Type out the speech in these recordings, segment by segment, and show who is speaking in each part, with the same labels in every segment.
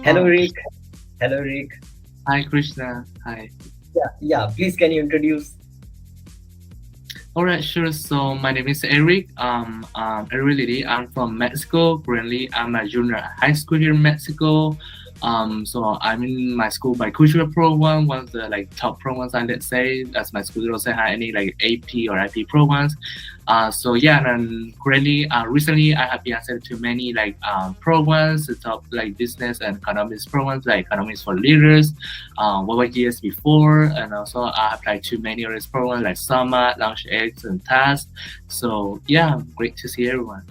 Speaker 1: Hello,
Speaker 2: Uh,
Speaker 1: Rick. Hello, Rick.
Speaker 2: Hi, Krishna. Hi.
Speaker 1: Yeah. Please, can you introduce?
Speaker 2: All right, sure. So my name is Eric. Really, I'm from Mexico. Currently, I'm a junior at high school here in Mexico. So I'm in my school bicultural program, one of the like top programs, I let's say, as my school doesn't have any like AP or IP programs. So yeah, and then currently, recently I have been accepted to many like programs, the top like business and economics programs, like economics for leaders, YYGS before, and also I applied to many other programs like Summit, LaunchX, and Task. So yeah, great to see everyone.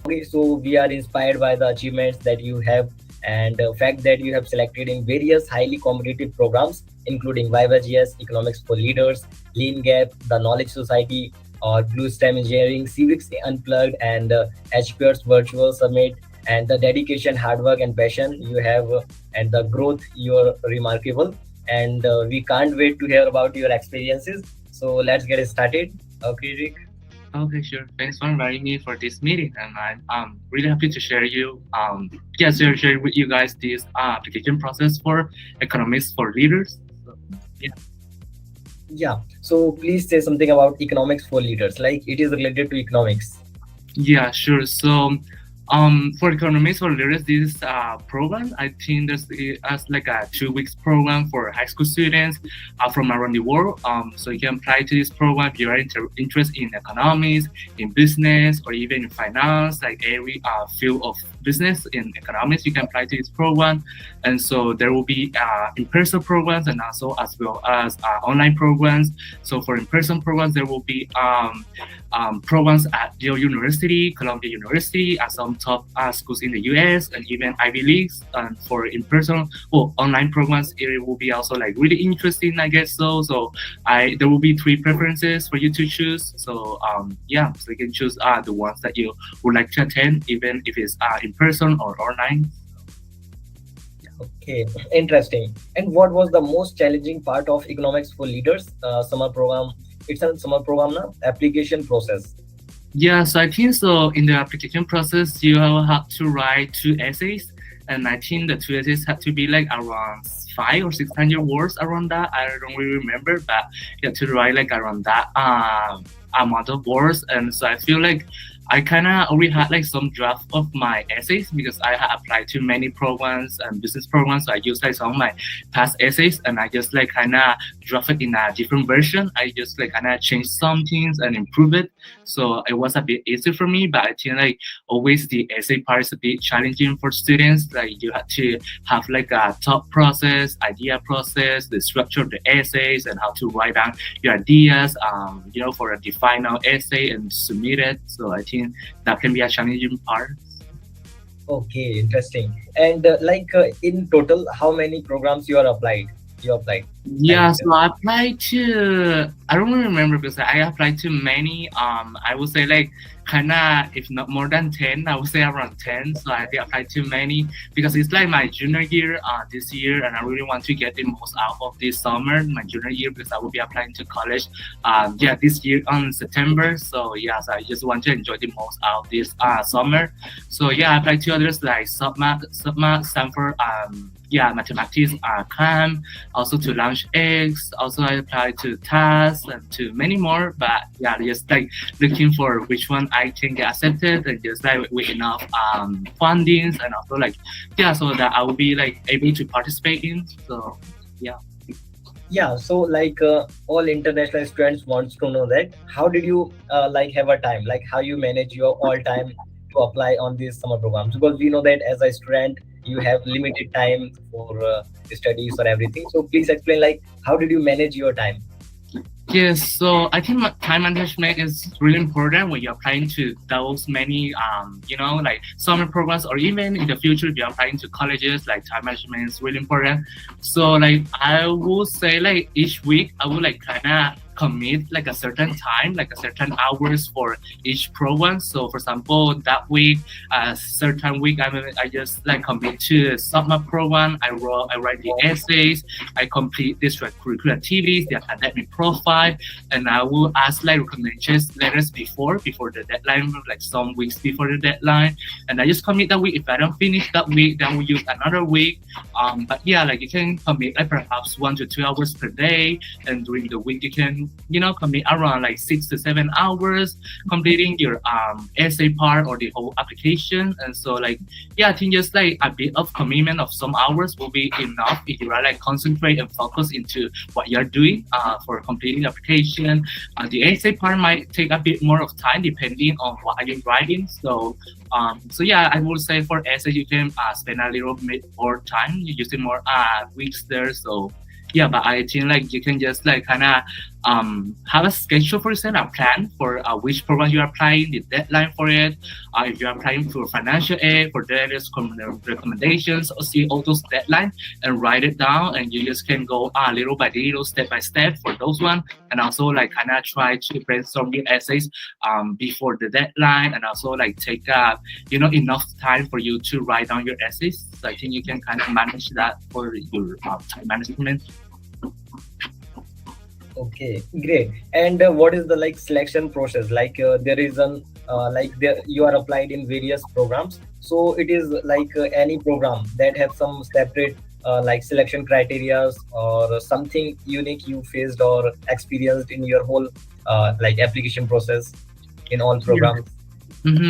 Speaker 1: Okay, so we are inspired by the achievements that you have and the fact that you have selected in various highly competitive programs, including YYGS, Economics for Leaders, Leangap, the Knowledge Society, or Bluestamp Engineering, Civics Unplugged, and HPAIR's Virtual Summit. And the dedication, hard work, and passion you have, and the growth, you're remarkable. And we can't wait to hear about your experiences. So let's get started. Okay, Rick.
Speaker 2: Okay, sure. Thanks for inviting me for this meeting, and I'm really happy to share you share with you guys this application process for economics for leaders. So, yeah.
Speaker 1: Yeah. So please say something about economics for leaders, like it is related to economics.
Speaker 2: Yeah, sure. So, for economics for leaders, this program, I think there's as like a 2 weeks program for high school students from around the world. So you can apply to this program if you are interested in economics, in business, or even in finance, like every field of business in economics. You can apply to this program, and so there will be in-person programs and also as well as online programs. So for in-person programs, there will be programs at Yale University, Columbia University, and some top schools in the US, and even Ivy Leagues. And for in-person, well, online programs, it will be also like really interesting, I guess so. So there will be three preferences for you to choose. So yeah, so you can choose the ones that you would like to attend, even if it's in person or online.
Speaker 1: Okay, interesting. And what was the most challenging part of economics for leaders summer program? It's a summer program now. Application process.
Speaker 2: Yeah, so I think so in the application process, you will have to write two essays. And I think the two essays have to be like around 500 or 600 words around that. I don't really remember, but you have to write like around that amount of words. And so I feel like I kind of already had like some draft of my essays because I had applied to many programs and business programs. So I used like some of my past essays and I just like kind of drafted in a different version. I just like kind of changed some things and improve it. So it was a bit easier for me, but I think like always the essay part is a bit challenging for students. Like you have to have like a thought process, idea process, the structure of the essays and how to write down your ideas, for the final essay and submit it. So I think that can be a challenging part.
Speaker 1: Okay, interesting. And in total, how many programs you are applied? You applied. Like
Speaker 2: Yeah, so I applied to, I don't really remember because I applied to many. I would say like kind of, if not more than 10, I would say around 10. So I did apply to many because it's like my junior year this year, and I really want to get the most out of this summer, my junior year, because I will be applying to college, this year on September. So yeah, so I just want to enjoy the most out of this summer. So yeah, I applied to others like Submat, Stanford, mathematics, CAM, also to LaunchX. Also, I applied to TAS and to many more. But yeah, just like looking for which one I can get accepted and just like with enough fundings and also like so that I will be like able to participate in. So yeah.
Speaker 1: yeah, so all international students wants to know that how did you have a time, like how you manage your all time to apply on these summer programs, because we know that as a student you have limited time for studies or everything. So please explain like how did you manage your time?
Speaker 2: Yes, so I think time management is really important when you're applying to those many, like summer programs, or even in the future, if you're applying to colleges, like time management is really important. So, like, I would say, like, each week, I would, like, kind of commit like a certain time, like a certain hours for each program. So for example, that week, a certain week, I just like commit to summer program. I write the essays, I complete the extracurricular activities, the academic profile, and I will ask like recommendation letters before the deadline, like some weeks before the deadline, and I just commit that week. If I don't finish that week, then we use another week. But yeah, like you can commit like perhaps 1 to 2 hours per day, and during the week you can commit around like 6 to 7 hours completing your essay part or the whole application. And so like yeah, I think just like a bit of commitment of some hours will be enough if you are like concentrate and focus into what you're doing for completing the application. The essay part might take a bit more of time depending on what are you writing. So yeah, I would say for essay you can spend a little bit more time. You using more weeks there. So yeah, but I think like you can just like kind of have a schedule for yourself, a plan for which program you are applying, the deadline for it. If you're applying for financial aid, for various recommendations, or see all those deadlines and write it down, and you just can go little by little, step by step for those one, and also like kind of try to brainstorm your essays before the deadline, and also like take enough time for you to write down your essays. So I think you can kind of manage that for your time management.
Speaker 1: Okay, great. And what is the like selection process? Like there is an there you are applied in various programs. So it is like any program that have some separate like selection criterias or something unique you faced or experienced in your whole like application process in all programs.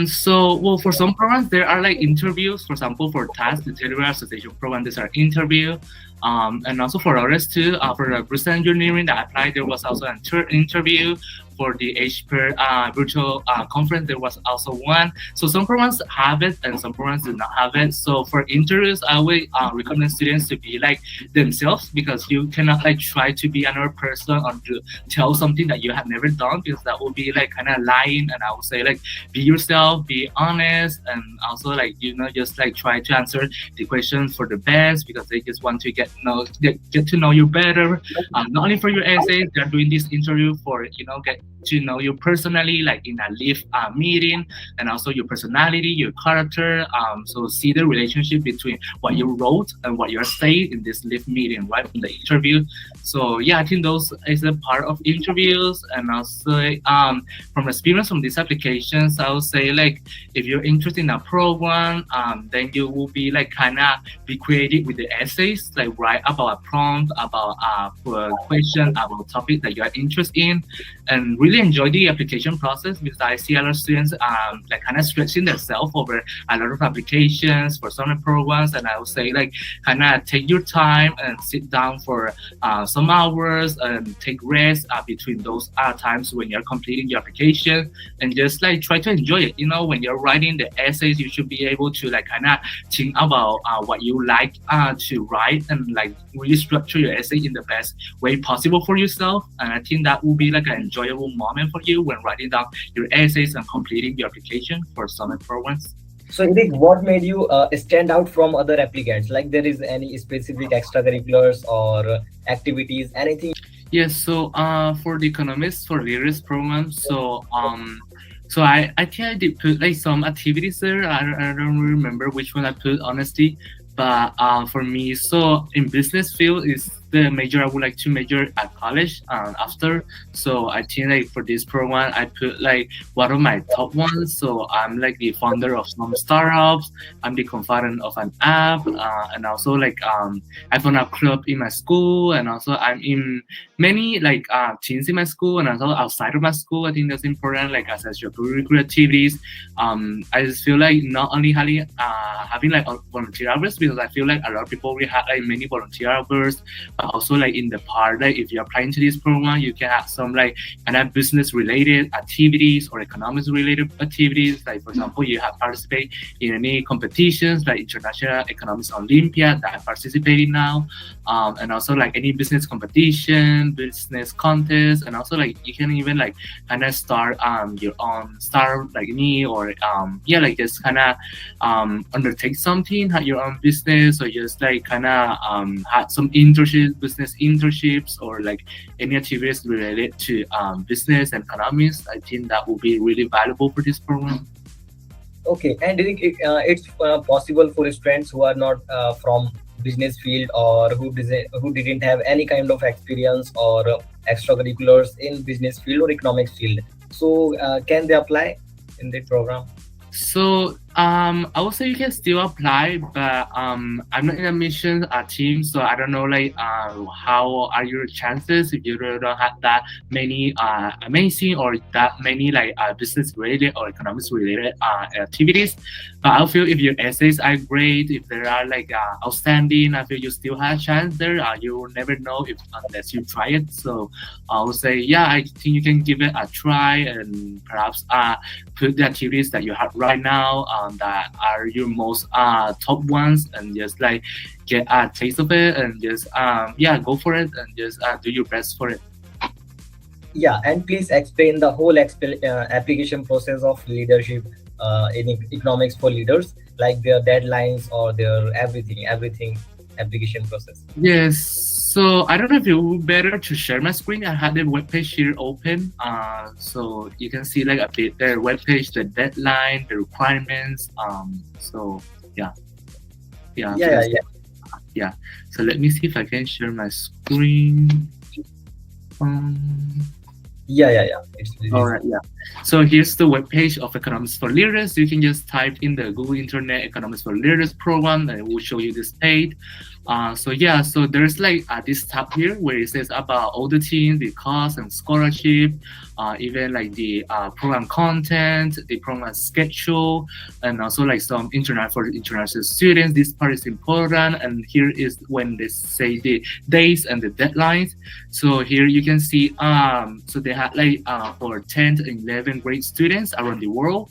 Speaker 2: So, well, for some programs, there are like interviews. For example, for TAS, the Territorial Association program, these are interview. And also for others too, for the Bluestamp Engineering that I applied, there was also an interview. For the HPAIR virtual conference, there was also one. So some programs have it and some programs do not have it. So for interviews, I would recommend students to be like themselves, because you cannot like try to be another person or to tell something that you have never done, because that would be like kind of lying. And I would say like be yourself, be honest, and also like just like try to answer the questions for the best, because they just want to get to know you better. Not only for your essays, they're doing this interview for get to know you personally, like in a live meeting, and also your personality, your character. So see the relationship between what you wrote and what you're saying in this live meeting, right, from the interview. So yeah, I think those is a part of interviews. And also from experience from these applications, I would say like if you're interested in a program, then you will be like kind of be creative with the essays, like write about a prompt, about a question, about a topic that you are interested in, and really enjoy the application process, because I see a lot of students like kind of stretching themselves over a lot of applications for summer programs. And I would say like kind of take your time and sit down for some hours and take rest between those times when you're completing your application, and just like try to enjoy it. When you're writing the essays, you should be able to like kind of think about what you like to write, and like really structure your essay in the best way possible for yourself. And I think that will be like an enjoyable moment for you when writing down your essays and completing your application for summer programs.
Speaker 1: So Eric, what made you stand out from other applicants? Like there is any specific extracurriculars or activities, anything?
Speaker 2: Yes, so for the economics for leaders program, so I think I did put like some activities there. I don't remember which one I put honestly, but for me, so in business field is the major I would like to major at college after. So I think like for this program I put like one of my top ones. So I'm like the founder of some startups. I'm the co-founder of an app, and also like I found a club in my school, and also I'm in many like teams in my school and also outside of my school. I think that's important, like as extracurricular activities. I just feel like not only having like volunteer hours, because I feel like a lot of people will have like many volunteer hours, but also like in the part, like if you're applying to this program, you can have some like kind of business related activities or economics related activities. Like for example, you have participate in any competitions like International Economics Olympiad that I participate in now, and also like any business competition, business contest, and also like you can even like kind of start your own startup like me, or like just kind of undertake something, have your own business, or just like kind of had some internships business internships, or like any activities related to business and economics, I think that will be really valuable for this program.
Speaker 1: Okay, and it's possible for students who are not from business field, or who didn't have any kind of experience or extracurriculars in business field or economics field. So can they apply in the program?
Speaker 2: So I would say you can still apply, but I'm not in a mission team, so I don't know like how are your chances if you really don't have that many amazing or that many like business related or economics related activities. But I feel if your essays are great, if there are like outstanding, I feel you still have a chance there. You will never know if unless you try it. So I would say yeah, I think you can give it a try and perhaps put the activities that you have right now that are your most top ones, and just like get a taste of it, and just yeah, go for it and just do your best for it.
Speaker 1: Yeah, and please explain the whole application process of leadership in economics for leaders, like their deadlines or their everything application process.
Speaker 2: Yes. So I don't know if it would be better to share my screen. I had the webpage here open, so you can see like a bit their webpage, the deadline, the requirements. So yeah, yeah, so
Speaker 1: Yeah, yeah,
Speaker 2: yeah. So let me see if I can share my screen. Um,
Speaker 1: yeah. It's
Speaker 2: all
Speaker 1: really
Speaker 2: right, yeah. So here's the webpage of Economics for Leaders. You can just type in the Google Internet Economics for Leaders program, and it will show you this page. So yeah, so there's like this tab here where it says about all the teams, the cost and scholarship, even like the program content, the program schedule, and also like some internet for international students. This part is important, and here is when they say the dates and the deadlines. So here you can see, so they had like for 10th and 11th grade students around the world.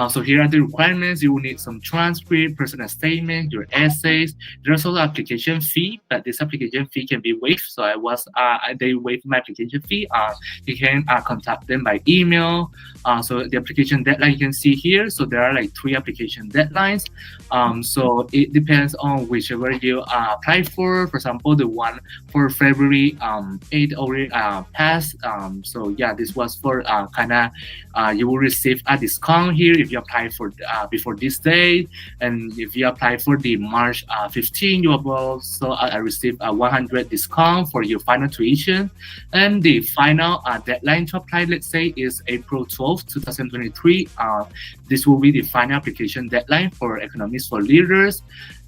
Speaker 2: So here are the requirements. You will need some transcript, personal statement, your essays. There's also application fee, but this application fee can be waived. So they waived my application fee. You can contact them by email. So the application deadline you can see here. So there are like 3 application deadlines. So it depends on whichever you apply for. For example, the one for February 8 already passed. So yeah, this was for you will receive a discount here if you apply for before this date, and if you apply for the March 15, you will also receive a 100 discount for your final tuition. And the final deadline to apply, let's say, is April 12, 2023. This will be the final application deadline for Economics for Leaders.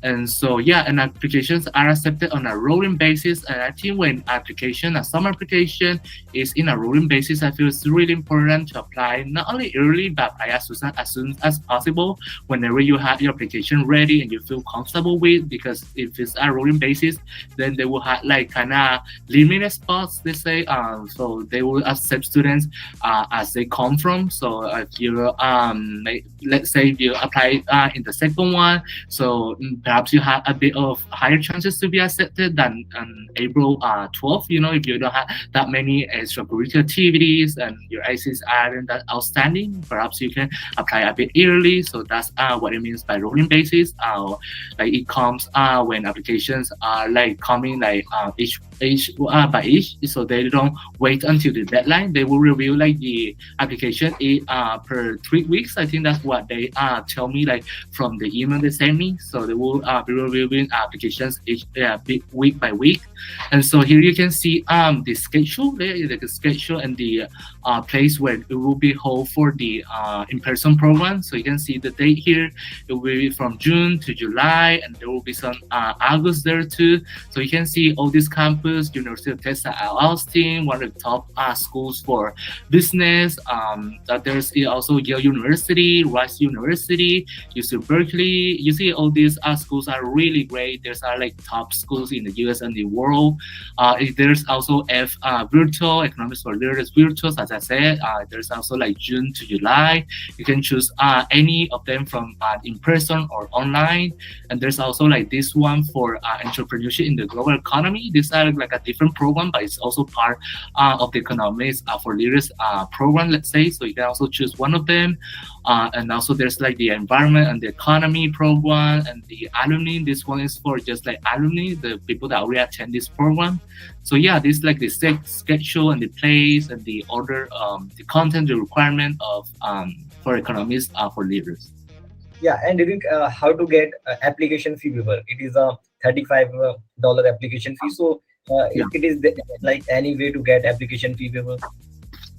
Speaker 2: And so yeah, and applications are accepted on a rolling basis. And I think when a summer application is in a rolling basis, I feel it's really important to apply not only early but apply as soon as possible whenever you have your application ready and you feel comfortable with. Because if it's a rolling basis, then they will have like kind of limited spots, they say. So they will accept students as they come from. So if you let's say you apply in the second one, so perhaps you have a bit of higher chances to be accepted than on April 12th. You know, if you don't have that many extracurricular activities and your essays aren't that outstanding, perhaps you can apply a bit early. So that's what it means by rolling basis. Like it comes when applications are like coming like each by each, so they don't wait until the deadline. They will review like the application per 3 weeks. I think that's what they tell me, like from the email they send me. So they will be reviewing applications each week by week. And so here you can see the schedule, the schedule and the place where it will be held for the in-person program. So you can see the date here. It will be from June to July, and there will be some August there too. So you can see all these campus, University of Texas at Austin, one of the top schools for business. That there's also Yale University, Rice University, UC Berkeley. You see all these schools are really great. There's like top schools in the US and the world. There's also virtual Economics for Leaders virtual, such as I said, there's also like June to July. You can choose any of them from in person or online. And there's also like this one for entrepreneurship in the global economy. These are like a different program, but it's also part of the economics for leaders program, let's say. So you can also choose one of them. And also there's like the environment and the economy program and the alumni. This one is for just like alumni, the people that already attend this program. So yeah, this like the schedule and the place and the order, the content, the requirement of for economists for leaders.
Speaker 1: Yeah, and how to get application fee waiver? It is a $35 application fee. So
Speaker 2: Yeah.
Speaker 1: it is like any way to get application fee waiver.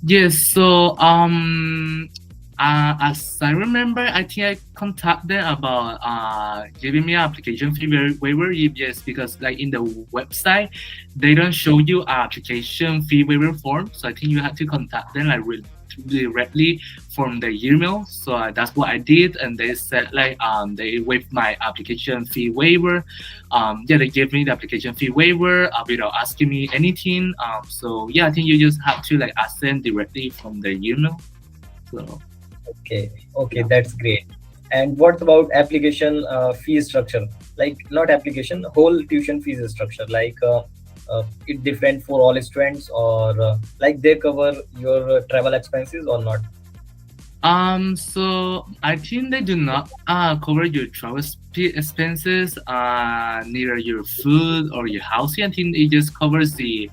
Speaker 2: Yes. So as I remember, I think I contacted them about giving me an application fee waiver. Yes, because like in the website, they don't show you application fee waiver form. So I think you have to contact them like directly from the email. So that's what I did, and they said like they waived my application fee waiver. Yeah, they gave me the application fee waiver without asking me anything. So yeah, I think you just have to like ask them directly from the email. So.
Speaker 1: Okay, that's great. And what about application fee structure? Like not application, whole tuition fees structure. Like it different for all students, or like they cover your travel expenses or not?
Speaker 2: So I think they do not cover your travel expenses, neither your food or your housing. I think it just covers the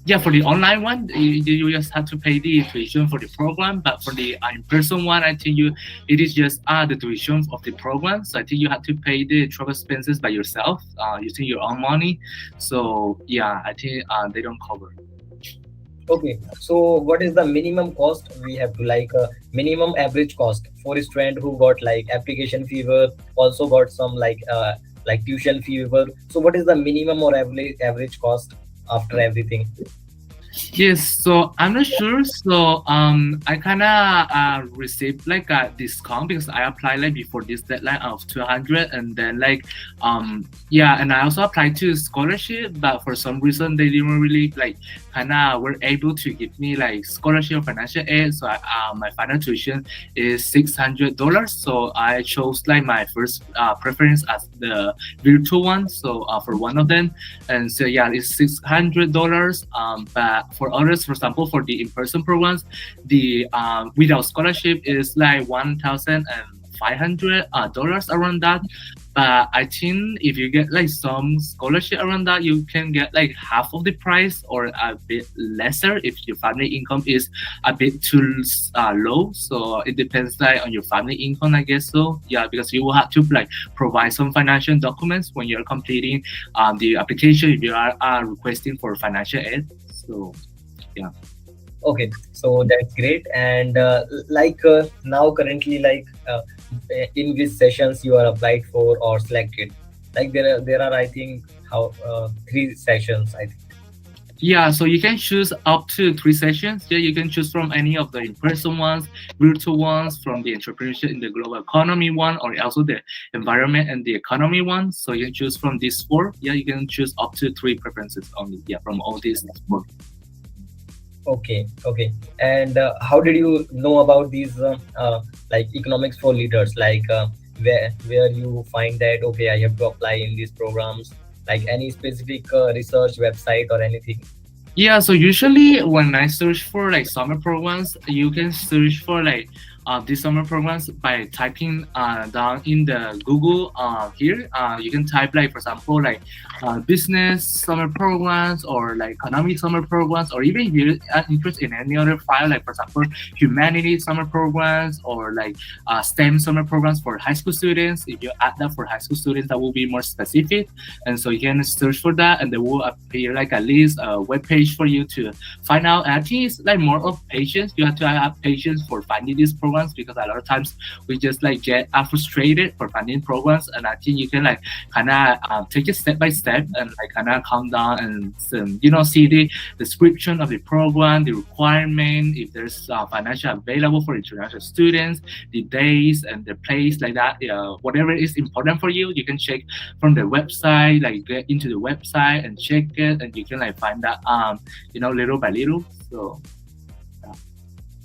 Speaker 2: yeah, for the online one, you just have to pay the tuition for the program, but for the in-person one, I think it is just the tuition of the program. So I think you have to pay the travel expenses by yourself using your own money. So yeah, I think they don't cover.
Speaker 1: Okay, so what is the minimum cost we have to, like minimum average cost for a student who got like application fever, also got some like tuition fever? So what is the minimum or average cost after everything?
Speaker 2: Yes, so I'm not sure. So I kind of received like a discount because I applied like before this deadline of 200, and then like yeah, and I also applied to scholarship, but for some reason they didn't really like kind of were able to give me like scholarship or financial aid. So my final tuition is $600. So I chose like my first preference as the virtual one. So for one of them, and so yeah, it's $600. But for others, for example, for the in-person programs, the without scholarship is like $1,500 around that. But I think if you get like some scholarship around that, you can get like half of the price or a bit lesser if your family income is a bit too low. So it depends like on your family income, I guess. So yeah, because you will have to like provide some financial documents when you're completing the application if you are requesting for financial aid. So yeah.
Speaker 1: Okay, so that's great. And now currently, like in which sessions you are applied for or selected? Like there are I think how three sessions I think.
Speaker 2: Yeah, so you can choose up to 3 sessions. Yeah, you can choose from any of the in-person ones, virtual ones, from the entrepreneurship in the global economy one, or also the environment and the economy one. So you can choose from these four. Yeah, you can choose up to 3 preferences only. Yeah, from all these four.
Speaker 1: Okay. And how did you know about these like economics for leaders? Like where you find that okay, I have to apply in these programs? Like any specific research website or anything?
Speaker 2: Yeah, so usually when I search for like summer programs, you can search for like these summer programs by typing down in the Google here. You can type like, for example, like business summer programs or like economic summer programs, or even if you're interested in any other file, like for example, humanities summer programs or like STEM summer programs for high school students. If you add that for high school students, that will be more specific. And so you can search for that, and there will appear like a list, a web page for you to find out. And I think it's like more of patience. You have to have patience for finding these programs, because a lot of times we just like get frustrated for finding programs, and I think you can like kind of take it step by step and like kind of calm down and see the description of the program, the requirement, if there's financial available for international students, the days and the place like that. Whatever is important for you, you can check from the website, like get into the website and check it, and you can like find that little by little. So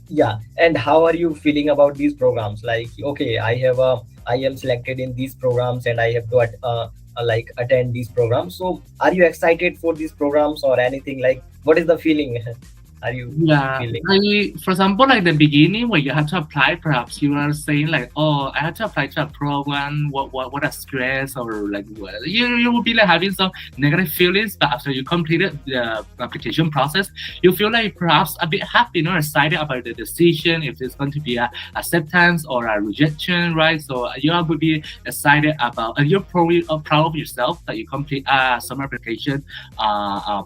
Speaker 1: Yeah, and how are you feeling about these programs? Like, okay, I am selected in these programs, and I have to like attend these programs. So, are you excited for these programs or anything? Like, what is the feeling? Are you
Speaker 2: Yeah,
Speaker 1: feeling?
Speaker 2: for example, like the beginning where you have to apply, perhaps you are saying like, "Oh, I have to apply to a program. What a stress!" Or like, you will be like having some negative feelings. But after you completed the application process, you feel like perhaps a bit happy, excited about the decision if it's going to be a acceptance or a rejection, right? So you will be excited about, and you're probably proud of yourself that you complete a summer application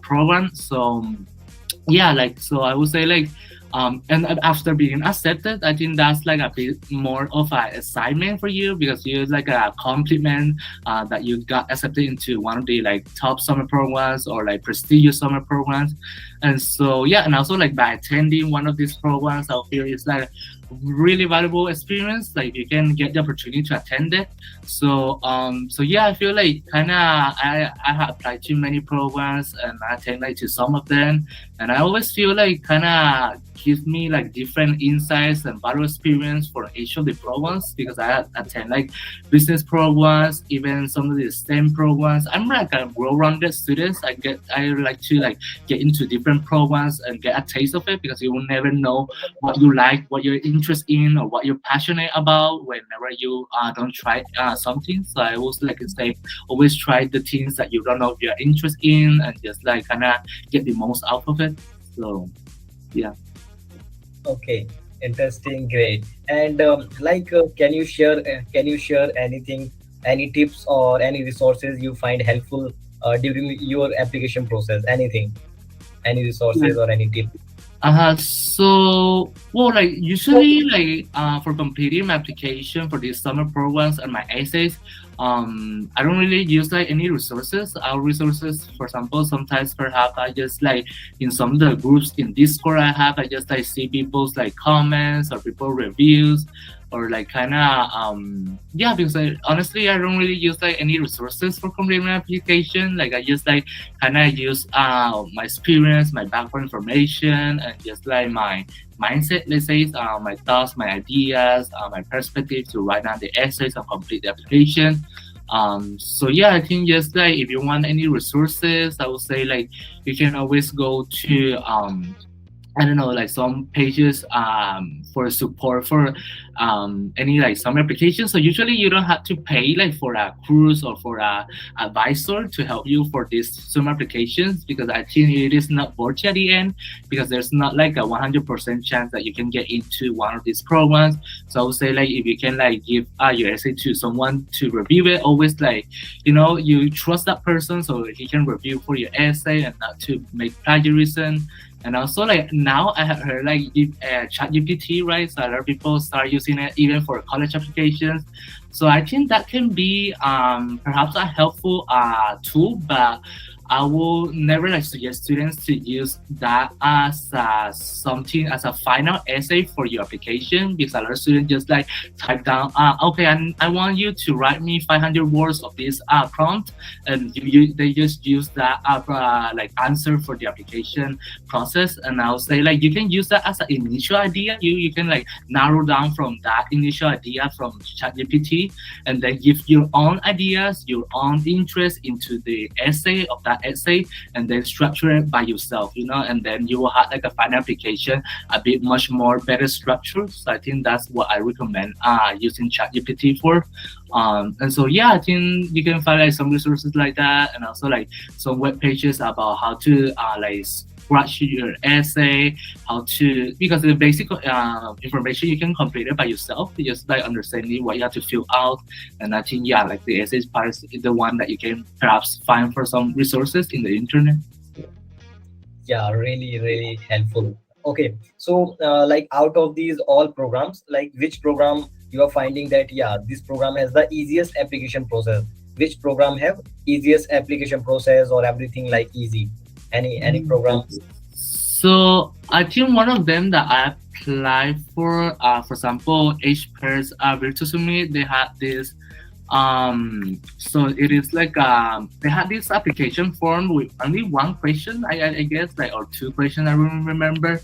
Speaker 2: program. So yeah, like, so I would say like, and after being accepted, I think that's like a bit more of an excitement for you because you like a compliment that you got accepted into one of the like top summer programs or like prestigious summer programs. And so yeah, and also like by attending one of these programs, I feel it's like really valuable experience, like you can get the opportunity to attend it. So so yeah, I feel like kind of I have applied to many programs and I attend like to some of them, and I always feel like kind of gives me like different insights and valuable experience for each of the programs because I attend like business programs, even some of the STEM programs. I'm like a well-rounded student. I like to like get into different programs and get a taste of it because you will never know what you like, what you're interested in, or what you're passionate about whenever you don't try something. So I always like to say, always try the things that you don't know if you're interested in, and just like kind of get the most out of it. So yeah.
Speaker 1: Okay, interesting, great. And like, can you share anything, any tips or any resources you find helpful during your application process? Anything, any resources or any tip?
Speaker 2: So well, like usually, like for completing my application for these summer programs and my essays, I don't really use like any resources. Our resources, for example, sometimes perhaps I just like in some of the groups in Discord I have, I just like see people's like comments or people reviews or like kind of yeah, because honestly I don't really use like any resources for completing my application. Like I just like kind of use my experience, my background information, and just like my mindset, let's say, my thoughts, my ideas, my perspective to write down the essays and complete the application. So yeah, I think just like if you want any resources, I would say like you can always go to I don't know, like some pages for support for any like some applications. So usually you don't have to pay like for a course or for a advisor to help you for these some applications because I think it is not worth it at the end because there's not like a 100% chance that you can get into one of these programs. So I would say like if you can like give your essay to someone to review it, always like you trust that person so he can review for your essay and not to make plagiarism. And also, like now, I have heard like ChatGPT, right? So a lot of people start using it even for college applications. So I think that can be perhaps a helpful tool, but I will never like suggest students to use that as something as a final essay for your application because a lot of students just like type down, okay, I want you to write me 500 words of this prompt, and they just use that like answer for the application process. And I'll say like you can use that as an initial idea. You can like narrow down from that initial idea from ChatGPT, and then give your own ideas, your own interest into the essay of that essay, and then structure it by yourself, and then you will have like a final application a bit much more better structured. So I think that's what I recommend using ChatGPT for. And so yeah, I think you can find like some resources like that, and also like some web pages about how to like scratch your essay, how to because the basic information you can complete it by yourself, just by understanding what you have to fill out. And I think yeah, like the essays part is the one that you can perhaps find for some resources in the internet.
Speaker 1: Yeah, really, really helpful. Okay, so like out of these all programs, like which program you are finding that yeah, this program has the easiest application process? Which program have easiest application process or everything like easy? Any programs?
Speaker 2: So I think one of them that I applied for example, HPAIR's virtual summit, they had this. So it is like they had this application form with only one question, I guess, like or two questions, I don't remember.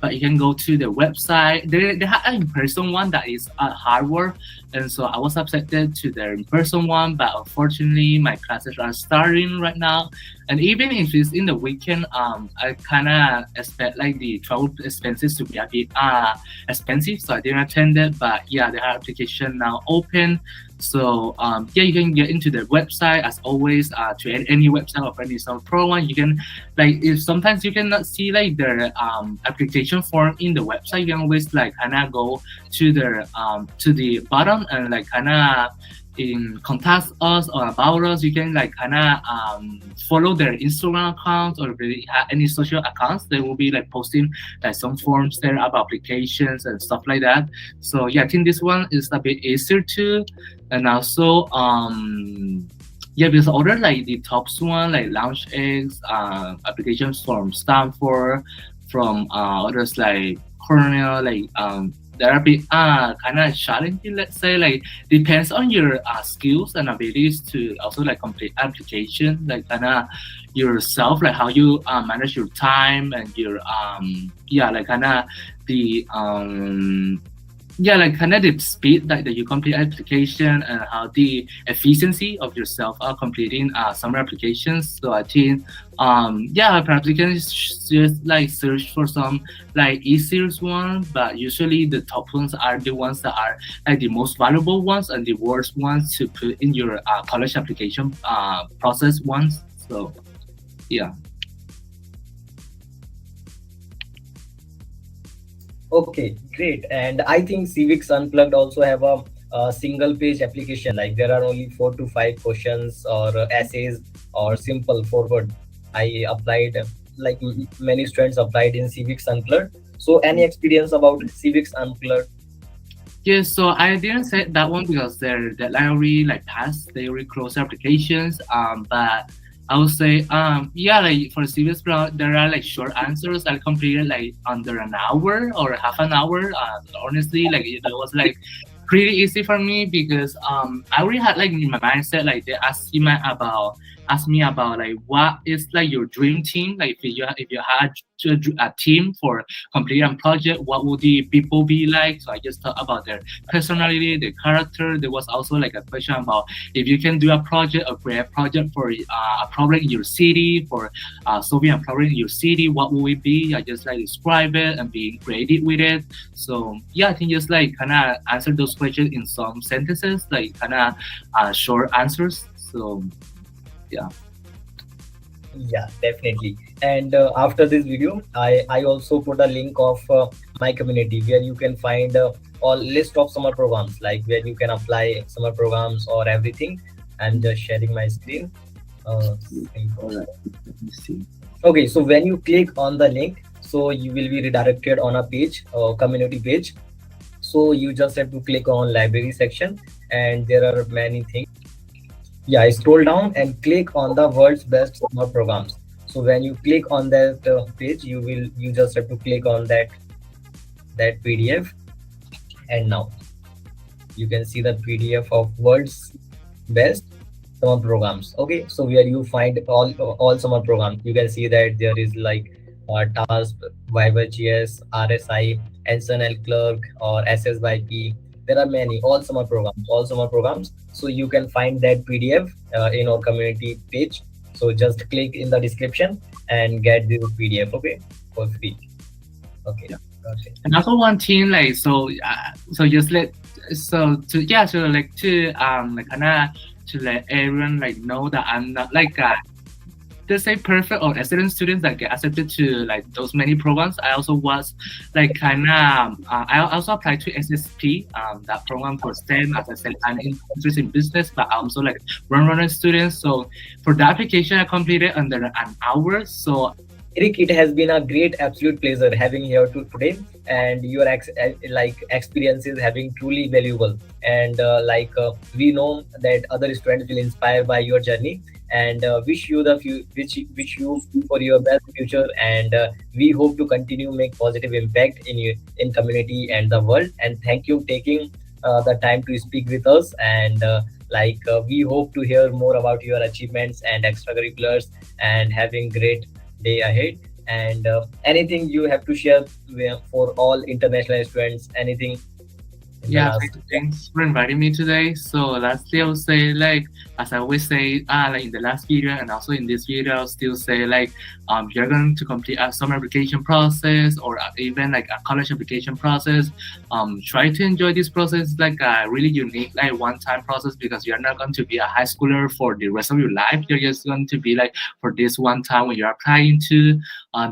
Speaker 2: but you can go to the website. They have an in-person one that is at Harvard, and so I was accepted to their in-person one, but unfortunately my classes are starting right now. And even if it's in the weekend, I kind of expect like the travel expenses to be a bit expensive, so I didn't attend it. But yeah, the application now open. So yeah, you can get into the website as always. To any website of any summer program, you can like if sometimes you cannot see like the application form in the website, you can always like kind of go to the bottom and like kind of in contact us or about us. You can like kind of follow their Instagram accounts, or if they have any social accounts, they will be like posting like some forms there about applications and stuff like that. So yeah, I think this one is a bit easier too. And also yeah, because other like the top one like LaunchX applications from Stanford, from others like Cornell, like there are a bit kind of challenging, let's say, like depends on your skills and abilities to also like complete application, like kind of yourself, like how you manage your time and your yeah, like kind of the yeah, like kind of the speed that you complete application, and how the efficiency of yourself completing summer applications. So I think yeah, perhaps you can just like search for some like easier ones, but usually the top ones are the ones that are like the most valuable ones and the worst ones to put in your college application process ones. So yeah.
Speaker 1: Okay, great. And I think Civics Unplugged also have a single page application. Like there are only 4 to 5 questions or essays or simple forward. I applied, like many students applied in Civics Unplugged. So any experience about Civics Unplugged?
Speaker 2: Yeah, so I didn't say that one because their deadline already like passed. They already closed their applications. But I would say yeah, like for CVS Pro, there are like short answers I completed like under an hour or half an hour. Honestly, like it was like pretty easy for me because I already had like in my mindset like they asked me about like what is like your dream team, like if you had a team for completing a project, what would the people be like? So I just thought about their personality, their character. There was also like a question about if you can do a project, a create project for a problem in your city, for solving a problem in your city, what would it be? I just like describe it and being creative with it. So yeah, I think just like kind of answer those questions in some sentences, like kind of short answers. So yeah.
Speaker 1: Yeah, definitely. And after this video, I also put a link of my community where you can find all list of summer programs, like where you can apply summer programs or everything. I'm just sharing my screen. Uh,
Speaker 2: All right. Let me see.
Speaker 1: okay, so when you click on the link, so you will be redirected on a page, community page. So you just have to click on library section, and there are many things. Yeah, I scroll down and click on the world's best summer programs. So when you click on that page, you just have to click on that PDF, and now you can see the PDF of world's best summer programs. Okay, so where you find all summer programs, you can see that there is like task, YYGS, RSI, NSNL clerk, or SSYP. There are many all summer programs. So you can find that PDF in our community page. So just click in the description and get the PDF. Okay, for free. Okay.
Speaker 2: Yeah.
Speaker 1: Okay.
Speaker 2: And also one thing like so just let so to yeah so like to like kind of to let everyone like know that I'm not like let's say perfect or excellent students that get accepted to like those many programs. I also was like kind of I also applied to SSP, that program for STEM. As I said, I'm interested in business, but I'm also like runner student. So for the application, I completed under an hour. So
Speaker 1: Eric, it has been a great, absolute pleasure having here today, and your like experiences having truly valuable. And we know that other students will inspire by your journey, and wish you wish you for your best future. And we hope to continue make positive impact in community and the world. And thank you taking the time to speak with us. And we hope to hear more about your achievements and extracurriculars, and having great day ahead. And anything you have to share for all international students, anything in the
Speaker 2: Yeah,
Speaker 1: last?
Speaker 2: thanks for inviting me today. So lastly, I would say like as I always say, like in the last video and also in this video, I'll still say like you're going to complete a summer application process or even like a college application process. Try to enjoy this process like a really unique like one-time process because you're not going to be a high schooler for the rest of your life. You're just going to be like for this one time when you're applying to.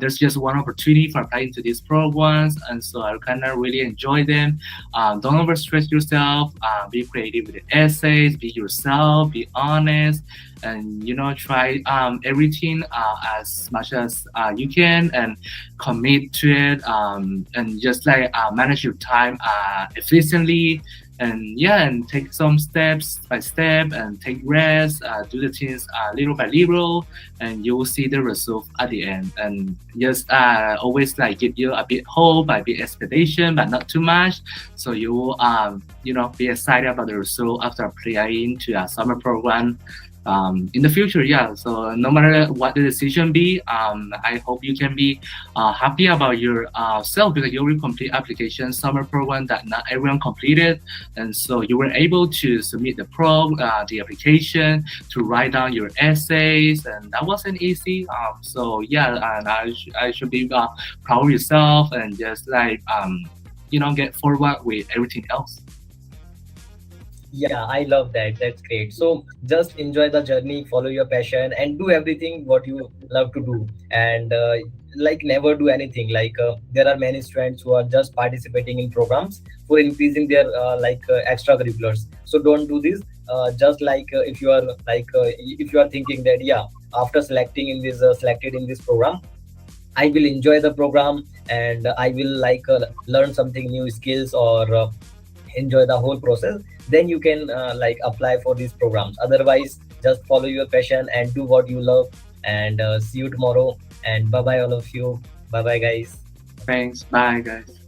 Speaker 2: There's just one opportunity for applying to these programs, and so I kind of really enjoy them. Don't overstress yourself. Be creative with the essays. Be yourself. Be honest, and try everything as much as you can, and commit to it. And just like manage your time efficiently, and yeah, and take some steps by step, and take rest. Do the things little by little, and you will see the result at the end. And just always like give you a bit hope, a bit expectation, but not too much. So you will be excited about the result after applying to a summer program in the future. Yeah, so no matter what the decision be, I hope you can be happy about your self because you will complete application summer program that not everyone completed, and so you were able to submit the application, to write down your essays, and that wasn't easy. So yeah, and I should be proud of yourself, and just like get forward with everything else.
Speaker 1: Yeah, I love that. That's great. So just enjoy the journey, follow your passion, and do everything what you love to do. And like never do anything. Like there are many students who are just participating in programs for increasing their extracurriculars. So don't do this. Just like if you are thinking that yeah, after selected in this program, I will enjoy the program and I will learn something new skills or enjoy the whole process, then you can apply for these programs. Otherwise, just follow your passion and do what you love. And see you tomorrow. And bye bye, all of you. Bye bye, guys.
Speaker 2: Thanks. Bye, guys.